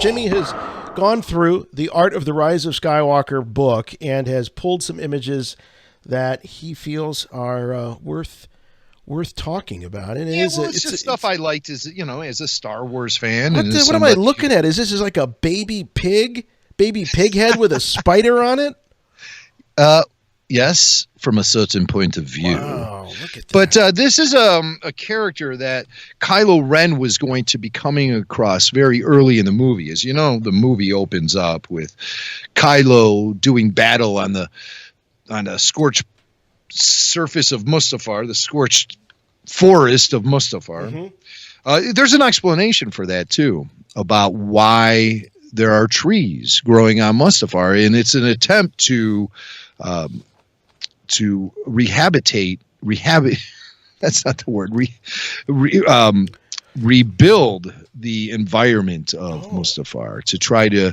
Jimmy has gone through the Art of the Rise of Skywalker book and has pulled some images that he feels are worth talking about. And it's just stuff I liked as a Star Wars fan. What am I looking at? Is this like a baby pig head with a spider on it? Yes, from a certain point of view. Wow, look at that. But this is a character that Kylo Ren was going to be coming across very early in the movie. As you know, the movie opens up with Kylo doing battle on the scorched surface of Mustafar, the scorched forest of Mustafar. Mm-hmm. There's an explanation for that too, about why there are trees growing on Mustafar, and it's an attempt to rehabilitate. That's not the word. Rebuild the environment of Mustafar to try to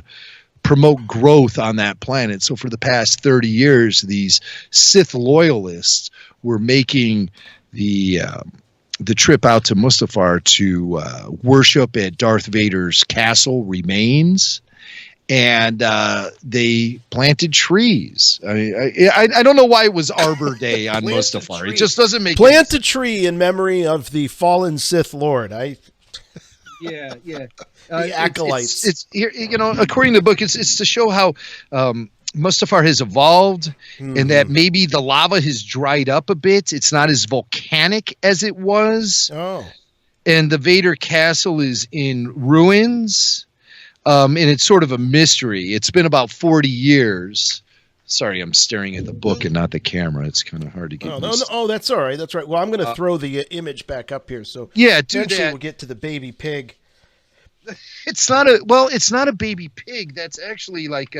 promote growth on that planet. So for the past 30 years, these Sith loyalists were making the trip out to Mustafar to worship at Darth Vader's castle remains. And they planted trees. I mean, I don't know why it was Arbor Day on Mustafar. It just doesn't make sense. Plant a tree in memory of the fallen Sith Lord. Yeah. The acolytes. It's here, according to the book, it's to show how Mustafar has evolved, and that maybe the lava has dried up a bit. It's not as volcanic as it was. Oh. And the Vader castle is in ruins. And it's sort of a mystery. It's been about 40 years. Sorry, I'm staring at the book and not the camera. It's kind of hard to get. Oh, that's all right. That's right. Well, I'm going to throw the image back up here. So eventually we'll get to the baby pig. It's not a baby pig. That's actually like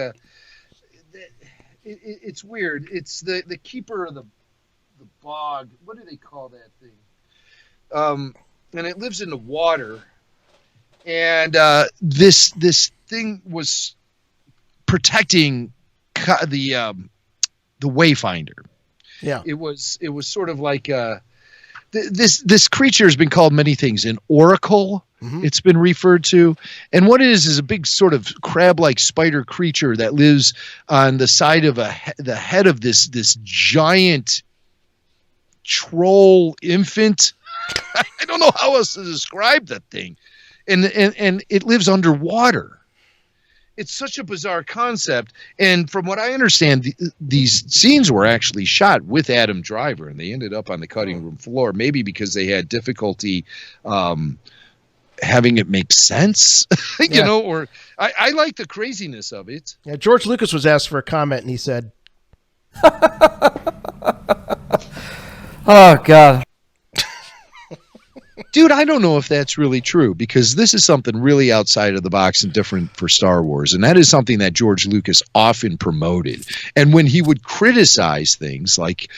it's weird. It's the keeper of the bog. What do they call that thing? And it lives in the water. And this thing was protecting the Wayfinder. Yeah, it was sort of like this creature has been called many things. An oracle, it's been referred to, and what it is a big sort of crab-like spider creature that lives on the side of the head of this giant troll infant. I don't know how else to describe that thing. And it lives underwater. It's such a bizarre concept. And from what I understand, these scenes were actually shot with Adam Driver, and they ended up on the cutting room floor, maybe because they had difficulty having it make sense, or I like the craziness of it. Yeah, George Lucas was asked for a comment, and he said, "Oh, God. Dude, I don't know if that's really true, because this is something really outside of the box and different for Star Wars. And that is something that George Lucas often promoted. And when he would criticize things like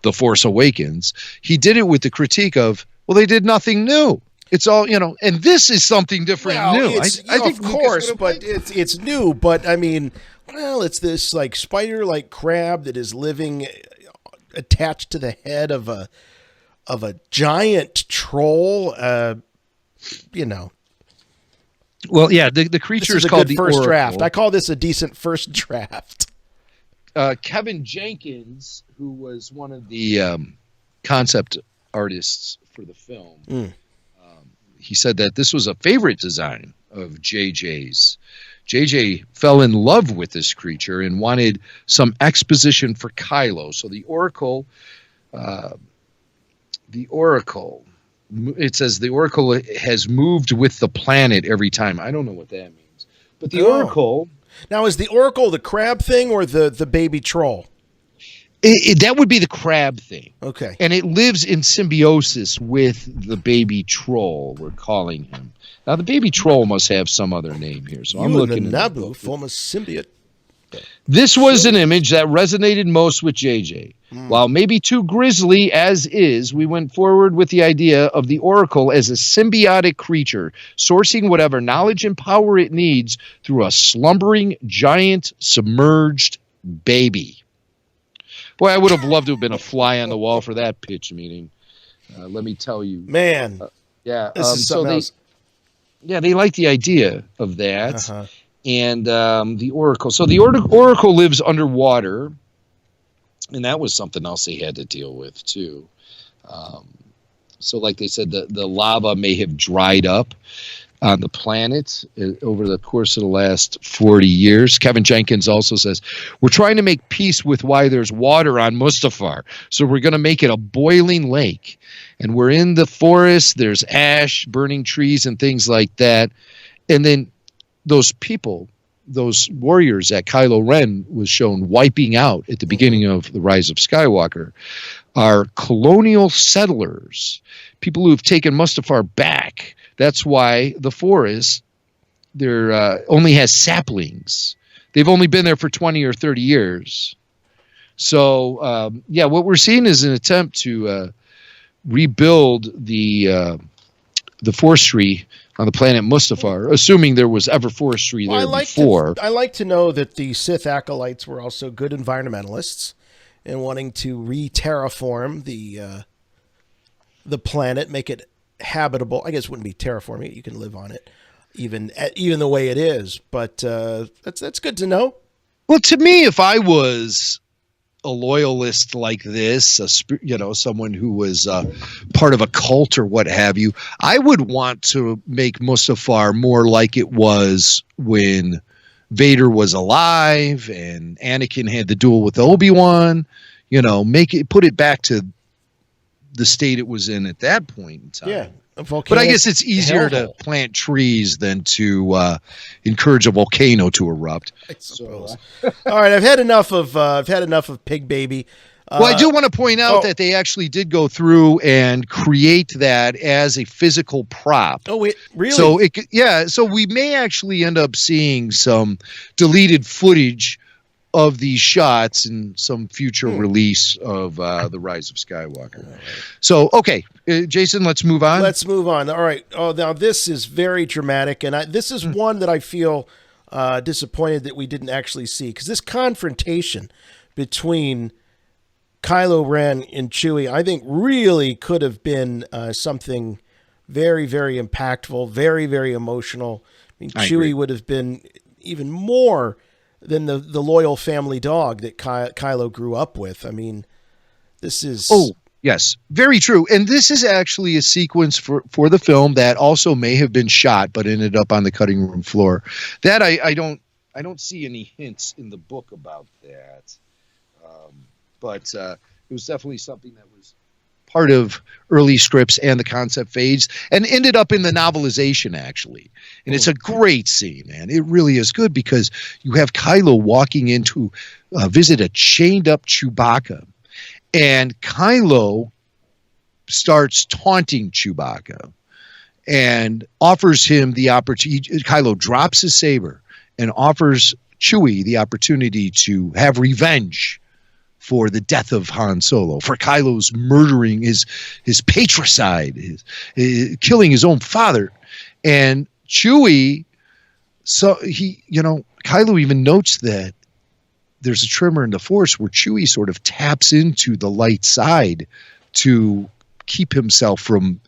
The Force Awakens, he did it with the critique of, well, they did nothing new. It's all, and this is something different new. I think, of course, but it's new. But I mean, it's this like spider-like crab that is living attached to the head of a giant troll, Well, yeah, the creature is called the first Oracle. draft. I call this a decent first draft. Kevin Jenkins, who was one of the concept artists for the film, he said that this was a favorite design of JJ's. JJ fell in love with this creature and wanted some exposition for Kylo. So the Oracle... it says the Oracle has moved with the planet every time. I don't know what that means. But the Oracle... Now, is the Oracle the crab thing or the baby troll? That would be the crab thing. Okay. And it lives in symbiosis with the baby troll, we're calling him. Now, the baby troll must have some other name here. So I'm looking at Naboo form a symbiote. This was an image that resonated most with JJ. While maybe too grisly as is, we went forward with the idea of the Oracle as a symbiotic creature, sourcing whatever knowledge and power it needs through a slumbering, giant, submerged baby. Boy, I would have loved to have been a fly on the wall for that pitch meeting. Let me tell you. Man. Yeah. This is something else. Yeah, they like the idea of that. Uh-huh. And the Oracle. So the Oracle lives underwater, and that was something else they had to deal with too. So like they said, the lava may have dried up on the planet over the course of the last 40 years. Kevin Jenkins also says, we're trying to make peace with why there's water on Mustafar. So we're going to make it a boiling lake. And we're in the forest. There's ash, burning trees, and things like that. And then those people, those warriors that Kylo Ren was shown wiping out at the beginning of The Rise of Skywalker are colonial settlers, people who've taken Mustafar back. That's why the forest only has saplings. They've only been there for 20 or 30 years. So, what we're seeing is an attempt to rebuild the forestry on the planet Mustafar, assuming there was ever forestry there before. I like to know that the Sith acolytes were also good environmentalists and wanting to re-terraform the planet, make it habitable. I guess it wouldn't be terraforming it. You can live on it even the way it is. But that's good to know. Well, to me, if I was a loyalist like this, someone who was part of a cult or what have you, I would want to make Mustafar more like it was when Vader was alive and Anakin had the duel with Obi-Wan. Put it back to the state it was in at that point in time. Yeah. But I guess it's easier to plant trees than to encourage a volcano to erupt. I suppose. All right, I've had enough of Pig Baby. Well, I do want to point out that they actually did go through and create that as a physical prop. Oh, wait, really? So we may actually end up seeing some deleted footage of these shots in some future release of The Rise of Skywalker. Right. So, okay, Jason, let's move on. Let's move on. All right. Oh, now this is very dramatic, and this is one that I feel disappointed that we didn't actually see, because this confrontation between Kylo Ren and Chewie, I think, really could have been something very, very impactful, very, very emotional. I Chewie would have been even more than the loyal family dog that Kylo grew up with. I mean, this is... Oh, yes, very true. And this is actually a sequence for the film that also may have been shot, but ended up on the cutting room floor. That I don't see any hints in the book about that. But it was definitely something that was part of early scripts and the concept phase, and ended up in the novelization, actually. And it's a great scene, man. It really is good, because you have Kylo walking in to visit a chained up Chewbacca, and Kylo starts taunting Chewbacca and offers him the opportunity. Kylo drops his saber and offers Chewie the opportunity to have revenge for the death of Han Solo, for Kylo's murdering his patricide, his killing his own father. And Chewie, Kylo even notes that there's a tremor in the Force where Chewie sort of taps into the light side to keep himself from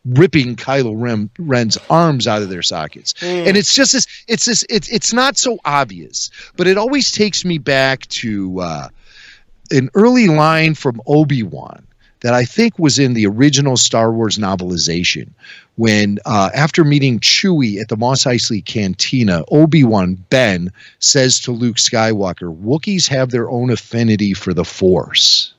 ripping Kylo Ren's arms out of their sockets. And it's just it's not so obvious, but it always takes me back to an early line from Obi-Wan that I think was in the original Star Wars novelization, when after meeting Chewie at the Mos Eisley Cantina, Obi-Wan Ben says to Luke Skywalker, Wookiees have their own affinity for the Force.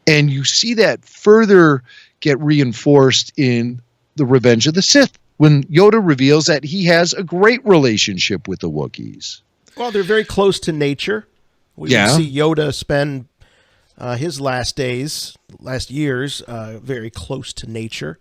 And you see that further get reinforced in The Revenge of the Sith, when Yoda reveals that he has a great relationship with the Wookiees. Well, they're very close to nature. We see Yoda spend his last years, very close to nature.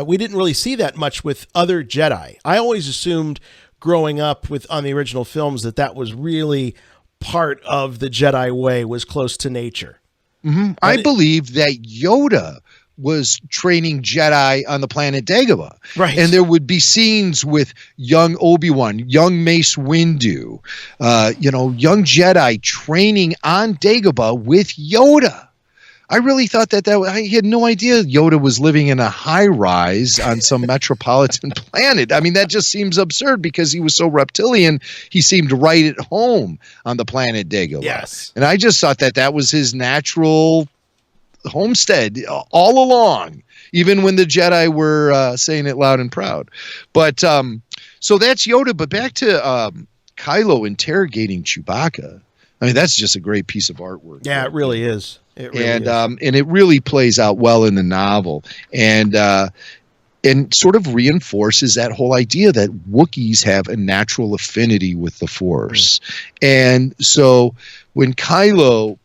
We didn't really see that much with other Jedi. I always assumed growing up on the original films that was really part of the Jedi way, was close to nature. Mm-hmm. I believe that Yoda was training Jedi on the planet Dagobah. Right. And there would be scenes with young Obi-Wan, young Mace Windu, young Jedi training on Dagobah with Yoda. I really thought that I had no idea Yoda was living in a high rise on some metropolitan planet. I mean, that just seems absurd because he was so reptilian. He seemed right at home on the planet Dagobah. Yes. And I just thought that was his natural homestead all along, even when the Jedi were saying it loud and proud. But so that's Yoda. But back to Kylo interrogating Chewbacca. I mean, that's just a great piece of artwork. Yeah, it really is. It really is. And it really plays out well in the novel, and sort of reinforces that whole idea that Wookiees have a natural affinity with the Force. And so when Kylo,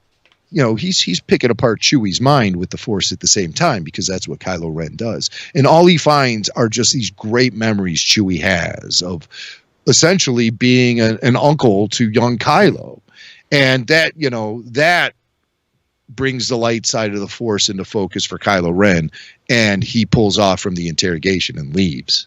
he's picking apart Chewie's mind with the Force at the same time, because that's what Kylo Ren does. And all he finds are just these great memories Chewie has of essentially being an uncle to young Kylo. And that brings the light side of the Force into focus for Kylo Ren, and he pulls off from the interrogation and leaves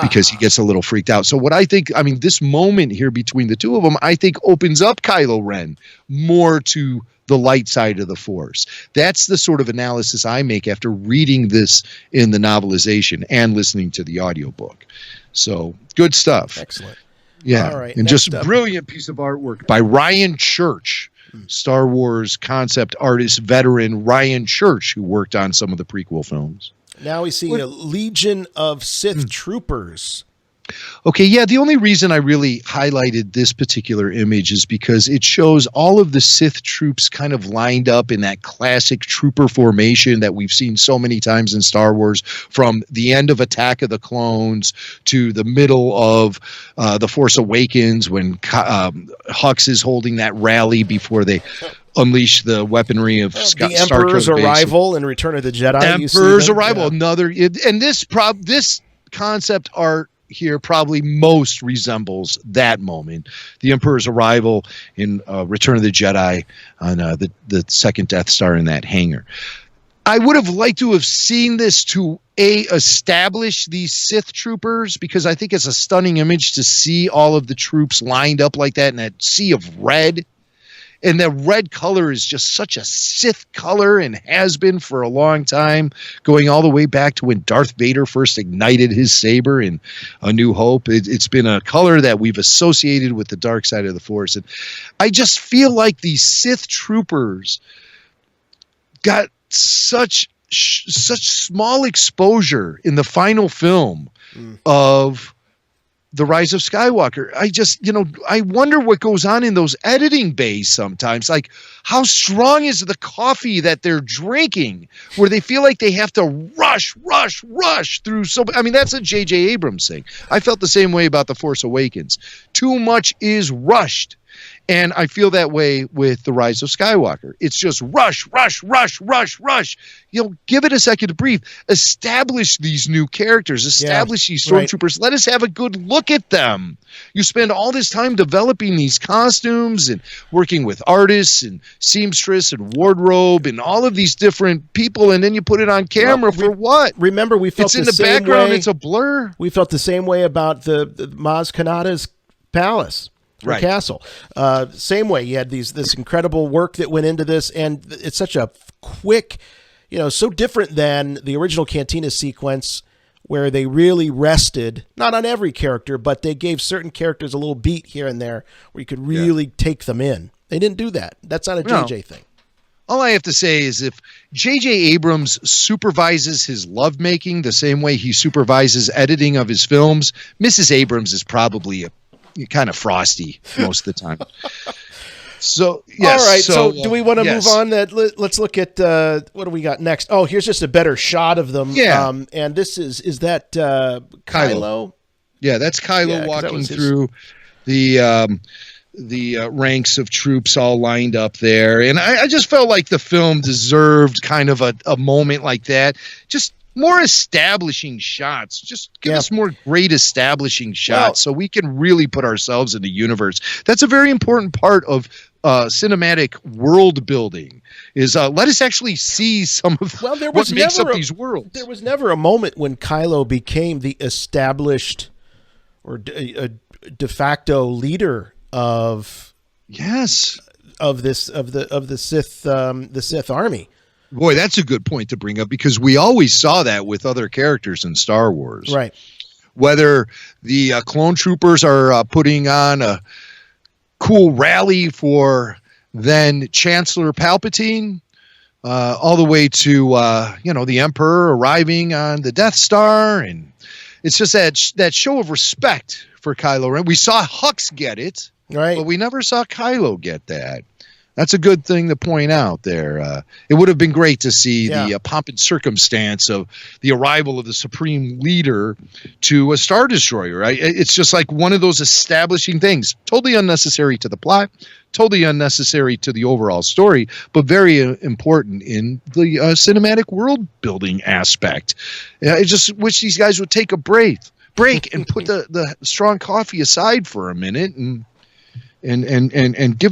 because he gets a little freaked out. So what this moment here between the two of them, I think opens up Kylo Ren more to the light side of the Force. That's the sort of analysis I make after reading this in the novelization and listening to the audiobook. So good stuff. Excellent. Yeah, all right, and just a brilliant piece of artwork by Ryan Church, Star Wars concept artist veteran Ryan Church, who worked on some of the prequel films. Now we see a legion of Sith troopers. Okay, yeah, the only reason I really highlighted this particular image is because it shows all of the Sith troops kind of lined up in that classic trooper formation that we've seen so many times in Star Wars, from the end of Attack of the Clones to the middle of The Force Awakens, when Hux is holding that rally before they unleash the weaponry of the Emperor's arrival in Return of the Jedi. Emperor's arrival, and this concept art here probably most resembles that moment, the Emperor's arrival in Return of the Jedi on the second Death Star in that hangar. I would have liked to have seen this to establish these Sith troopers, because I think it's a stunning image to see all of the troops lined up like that in that sea of red. And the red color is just such a Sith color and has been for a long time, going all the way back to when Darth Vader first ignited his saber in A New Hope. It's been a color that we've associated with the dark side of the Force. And I just feel like these Sith troopers got such small exposure in the final film of The Rise of Skywalker. I wonder what goes on in those editing bays sometimes. Like, how strong is the coffee that they're drinking, where they feel like they have to rush through that's a J.J. Abrams thing. I felt the same way about The Force Awakens. Too much is rushed. And I feel that way with The Rise of Skywalker. It's just rush. Give it a second to breathe. Establish these new characters. Establish these stormtroopers. Right. Let us have a good look at them. You spend all this time developing these costumes and working with artists and seamstress and wardrobe and all of these different people, and then you put it on camera for what? Remember, we felt it's in the background. It's a blur. We felt the same way about the Maz Kanata's palace. Right. Castle. Same way, you had this incredible work that went into this, and it's such a quick, so different than the original Cantina sequence, where they really rested, not on every character, but they gave certain characters a little beat here and there where you could really take them in. They didn't do that. That's not a JJ thing. All I have to say is, if J.J. Abrams supervises his lovemaking the same way he supervises editing of his films, Mrs. Abrams is probably kind of frosty most of the time. So, yes. All right. So do we want to move on? Let's look at what do we got next? Oh, here's just a better shot of them. Yeah. And this is that Kylo? Yeah, that's Kylo walking through the ranks of troops all lined up there. And I just felt like the film deserved kind of a moment like that. Just more establishing shots. Just give us more great establishing shots so we can really put ourselves in the universe. That's a very important part of cinematic world building, is let us actually see some of what makes up these worlds. There was never a moment when Kylo became the established or de facto leader of the Sith army. Boy, that's a good point to bring up, because we always saw that with other characters in Star Wars. Right. Whether the clone troopers are putting on a cool rally for then Chancellor Palpatine, all the way to the Emperor arriving on the Death Star, and it's just that show of respect for Kylo Ren. We saw Hux get it, right, but we never saw Kylo get that. That's a good thing to point out there. It would have been great to see the pomp and circumstance of the arrival of the Supreme Leader to a Star Destroyer. Right? It's just like one of those establishing things. Totally unnecessary to the plot, totally unnecessary to the overall story, but very important in the cinematic world building aspect. I just wish these guys would take a break and put the strong coffee aside for a minute and give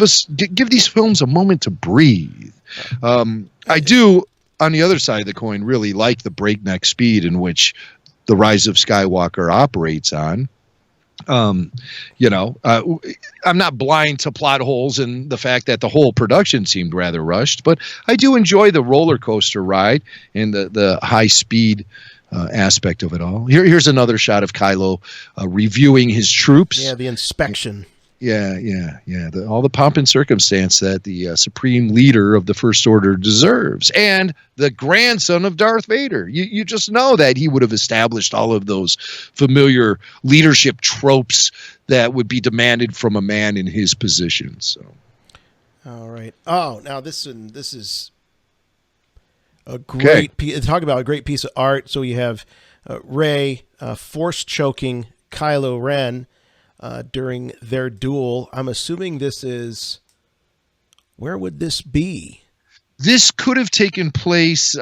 these films a moment to breathe. I do, on the other side of the coin, really like the breakneck speed in which The Rise of Skywalker operates on. I'm not blind to plot holes and the fact that the whole production seemed rather rushed, but I do enjoy the roller coaster ride and the high speed aspect of it all. Here's another shot of Kylo reviewing his troops. Yeah, the inspection. Yeah. All the pomp and circumstance that the Supreme Leader of the First Order deserves, and the grandson of Darth Vader. You just know that he would have established all of those familiar leadership tropes that would be demanded from a man in his position. So, all right. Oh, now this is a great piece. Talk about a great piece of art. So you have Rey force choking Kylo Ren during their duel. I'm assuming this is, where would this be? This could have taken place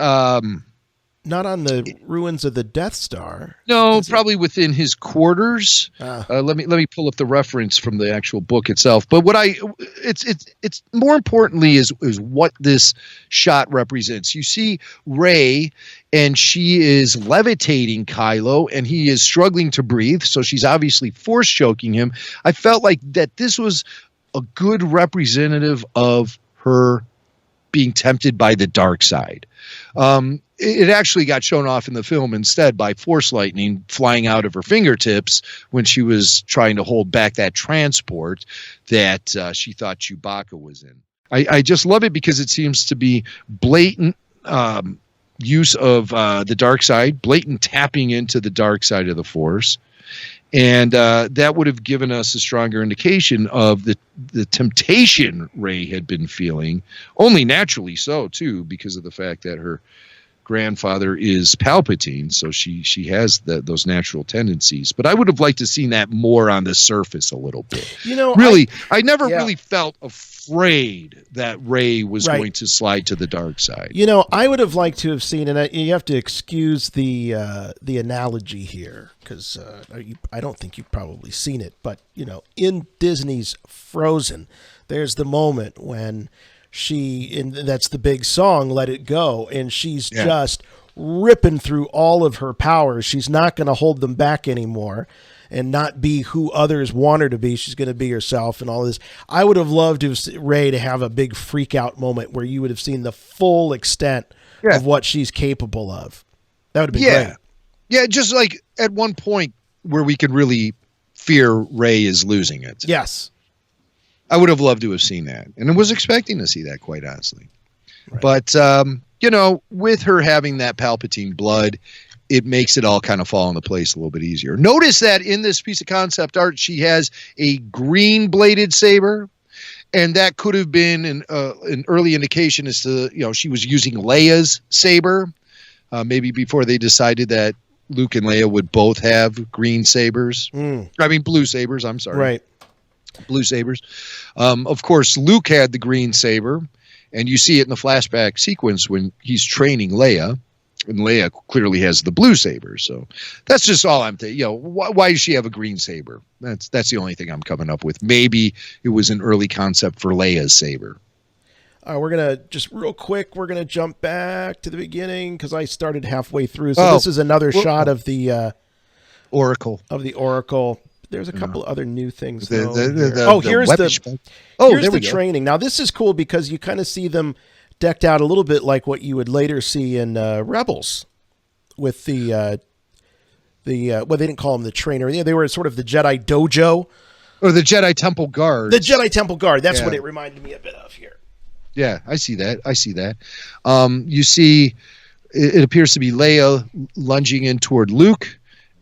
not on the ruins of the Death Star. No, probably within his quarters. Let me pull up the reference from the actual book itself. But it's more importantly is what this shot represents. You see Rey, and she is levitating Kylo, and he is struggling to breathe. So she's obviously force choking him. I felt like that this was a good representative of her being tempted by the dark side. It actually got shown off in the film instead by force lightning flying out of her fingertips when she was trying to hold back that transport that she thought Chewbacca was in. I just love it because it seems to be blatant use of the dark side, blatant tapping into the dark side of the Force. And that would have given us a stronger indication of the temptation Rey had been feeling, only naturally so, too, because of the fact that her grandfather is Palpatine, so she has those natural tendencies. But I would have liked to seen that more on the surface a little bit. Really, I never really felt afraid that Rey was going to slide to the dark side. I would have liked to have seen, and you have to excuse the analogy here, because I don't think you've probably seen it, but in Disney's Frozen, there's the moment when that's the big song, Let It Go, and she's just ripping through all of her powers. She's not going to hold them back anymore and not be who others want her to be. She's going to be herself and all this. I would have loved Rey to have a big freak out moment where you would have seen the full extent of what she's capable of. That would have been great. Yeah, just like at one point where we could really fear Rey is losing it. Yes. I would have loved to have seen that, and I was expecting to see that, quite honestly. Right. But, with her having that Palpatine blood, it makes it all kind of fall into place a little bit easier. Notice that in this piece of concept art, she has a green-bladed saber, and that could have been an early indication as to, she was using Leia's saber, maybe before they decided that Luke and Leia would both have green sabers. Blue sabers, I'm sorry. Right. Blue sabers. Of course, Luke had the green saber, and you see it in the flashback sequence when he's training Leia, and Leia clearly has the blue saber. So that's just all I'm thinking. Why does she have a green saber? That's the only thing I'm coming up with. Maybe it was an early concept for Leia's saber. We're going to just real quick, we're going to jump back to the beginning because I started halfway through. So this is another shot of the Oracle. There's a couple other new things. Here's the training. Now this is cool because you kind of see them decked out a little bit like what you would later see in Rebels, with the well, they didn't call them the trainer. Yeah, they were sort of the Jedi dojo. Or the Jedi Temple Guard. The Jedi Temple Guard. That's what it reminded me a bit of here. Yeah, I see that. You see, it appears to be Leia lunging in toward Luke.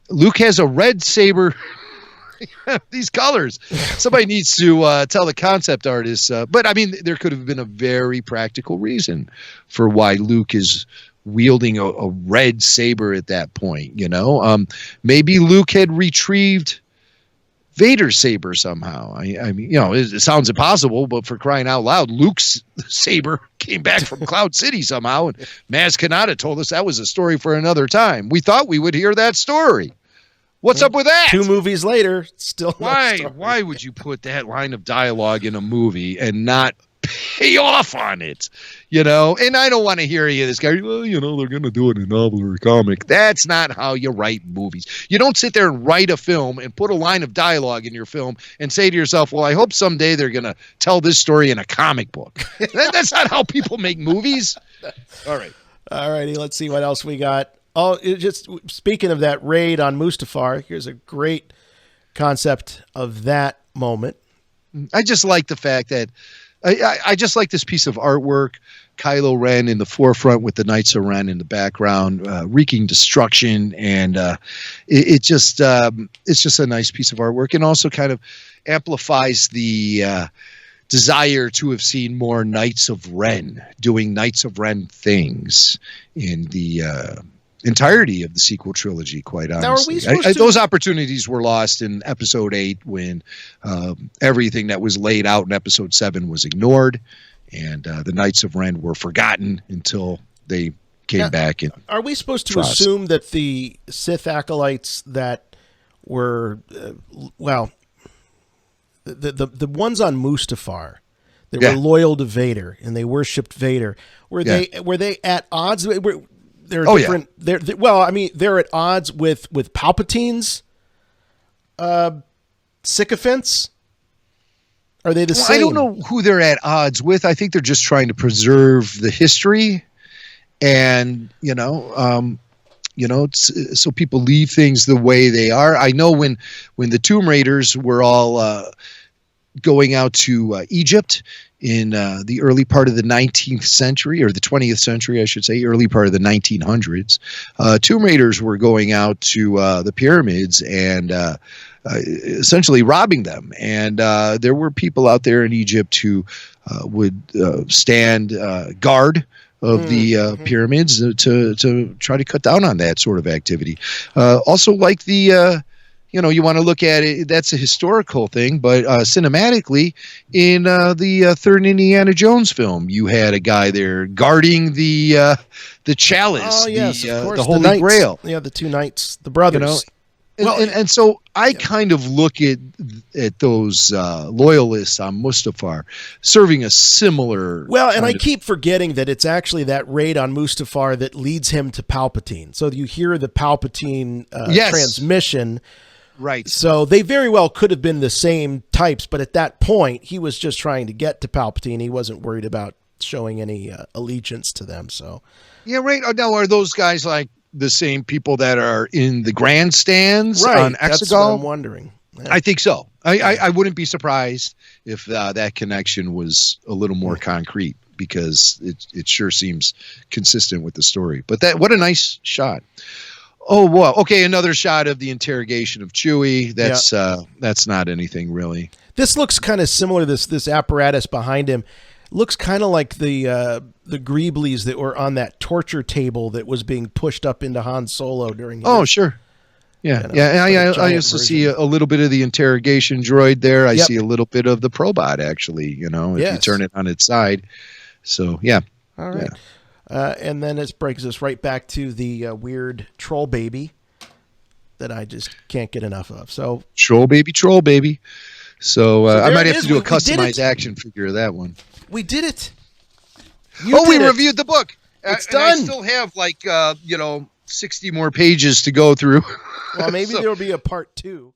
Luke has a red saber. These colors. Somebody needs to tell the concept artists. But I mean, there could have been a very practical reason for why Luke is wielding a red saber at that point. Maybe Luke had retrieved Vader's saber somehow. I mean, it sounds impossible, but for crying out loud, Luke's saber came back from Cloud City somehow, and Maz Kanata told us that was a story for another time. We thought we would hear that story. What's up with that? 2 movies later, still why would you put that line of dialogue in a movie and not pay off on it? And I don't want to hear any of this guy, well, they're going to do it in a novel or a comic. That's not how you write movies. You don't sit there and write a film and put a line of dialogue in your film and say to yourself, well, I hope someday they're going to tell this story in a comic book. That's not how people make movies. All right. All righty. Let's see what else we got. Oh, just speaking of that raid on Mustafar, here's a great concept of that moment. I just like the fact that I just like this piece of artwork. Kylo Ren in the forefront with the Knights of Ren in the background, wreaking destruction, and it's just a nice piece of artwork, and also kind of amplifies the desire to have seen more Knights of Ren doing Knights of Ren things in the entirety of the sequel trilogy, quite honestly. Those opportunities were lost in episode 8 when everything that was laid out in episode 7 was ignored, and the Knights of Ren were forgotten until they came back. And are we supposed to assume that the Sith acolytes that were, the ones on Mustafar, they were loyal to Vader and they worshipped Vader, were they at odds? They're different. They're at odds with Palpatine's sycophants. Are they the same? I don't know who they're at odds with. I think they're just trying to preserve the history, and so people leave things the way they are. I know when the Tomb Raiders were all going out to Egypt in the early part of the 19th century, or the 20th century, I should say, early part of the 1900s, Tomb Raiders were going out to the pyramids and essentially robbing them. And there were people out there in Egypt who would stand guard of the pyramids to try to cut down on that sort of activity. Also, like the you want to look at it, that's a historical thing, but cinematically, in the third Indiana Jones film, you had a guy there guarding the chalice, the Holy Grail. Yeah, the 2 knights, the brothers. And so I kind of look at those loyalists on Mustafar serving a similar. Well, and I keep forgetting that it's actually that raid on Mustafar that leads him to Palpatine. So you hear the Palpatine transmission. Right. So they very well could have been the same types, but at that point, he was just trying to get to Palpatine. He wasn't worried about showing any allegiance to them. So, yeah, right. Now, are those guys like the same people that are in the grandstands on Exegol? That's what I'm wondering. Yeah. I think so. I wouldn't be surprised if that connection was a little more concrete, because it sure seems consistent with the story. But what a nice shot. Oh, wow. Okay, another shot of the interrogation of Chewie. That's not anything really. This looks kind of similar. This apparatus behind him looks kind of like the Greeblies that were on that torture table that was being pushed up into Han Solo during. Oh, sure. Yeah, I also see a little bit of the interrogation droid there. I see a little bit of the probot, actually. If you turn it on its side. So yeah. All right. Yeah. And then it brings us right back to the weird troll baby that I just can't get enough of. So troll baby. So I might have to do a customized action figure of that one. We did it. We reviewed the book. It's done. I still have 60 more pages to go through. Well, maybe there will be a part 2.